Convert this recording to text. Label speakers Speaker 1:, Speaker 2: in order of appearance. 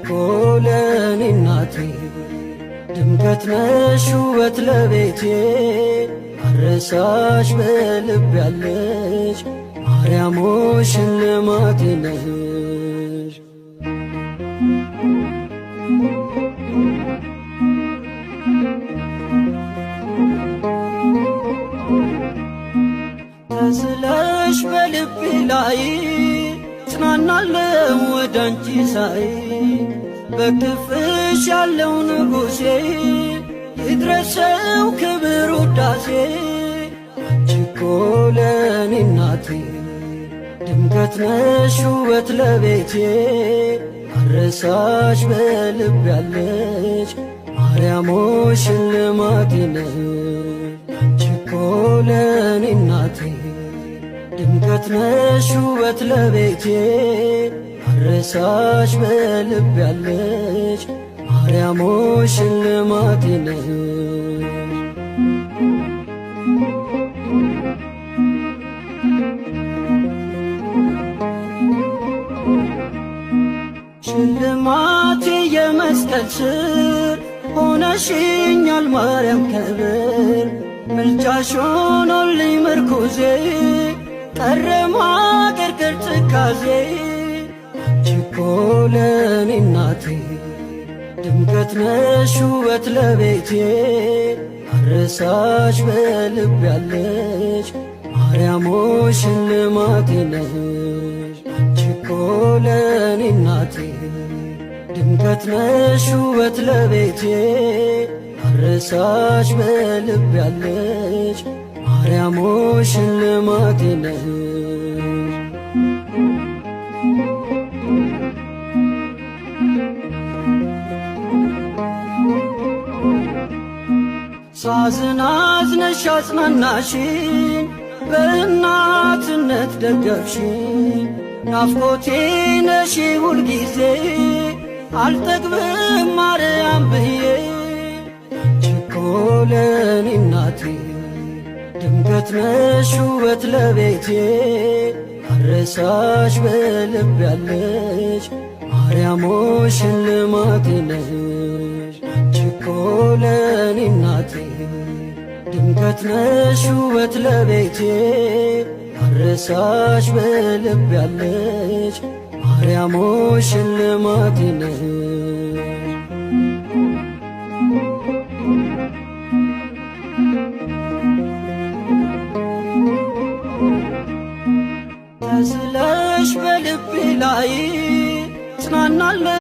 Speaker 1: ለኔ እናቴ ድምቀት ነሽ ውበት ለቤቴ አረሳሽ በልብ ያለሽ ማርያም ሆይ ሽልማቴ ነሽ። ተስለሽ በልቤ ላይ ጽናናለው ወዳንቺ ሳይ በክፍሽ ያለው ንጉሴ ይድረሰው ክብር ውዳሴ። አንቺ እኮ ለኔ እናቴ ድምቀት ነሽ ውበት ለቤቴ አረሳሽ በልብ ያለሽ ማርያም ሆይ ሽልማቴ ነሽ። አንቺ እኮ ለኔ እናቴ ድምቀት ነሽ ውበት ለቤቴ አረሳሽ በልብ ያለሽ ማርያም ሆይ ሽልማቴ ነሽ። ሽልማቴ የመስቀል ስር ሆነሽኛል ማርያም ክብር ምልጃሽ ሆኖልኝ ምርኩዜ ቀረ ማቀርቀር ትካዜ። አንቺ እኮ ለኔ እናቴ ድምቀት ነሽ ውበት ለቤቴ አረሳሽ በልብ ያለሽ ማርያም ሆይ ሽልማቴ ነሽ። አንቺ እኮ ለኔ እናቴ ድምቀት ነሽ ውበት ለቤቴ አረሳሽ በልብ ያለሽ ማርያም ሆይ ሽልማቴ ነሽ። ሳዝን አዝነሽ አጽናናሽኝ በእናትነት ደገፍሽኝ ናፍቆቴ ነሽ ሁልጊዜ አልጠግብም ማርያም ብዬ። አንቺ እኮ ለኔ እናቴ ድምቀት ነሽ ውበት ለቤቴ አረሳሽ በልብ ያለሽ ማርያም ሆይ ሽልማቴ ነሽ። አንቺ እኮ ለኔ እናቴ ድምቀት ነሽ ውበት ለቤቴ አረሳሽ በልብ ያለሽ ማርያም ሆይ ሽልማቴ ነሽ። ተስለሽ በልቤ ላይ ጽናናለ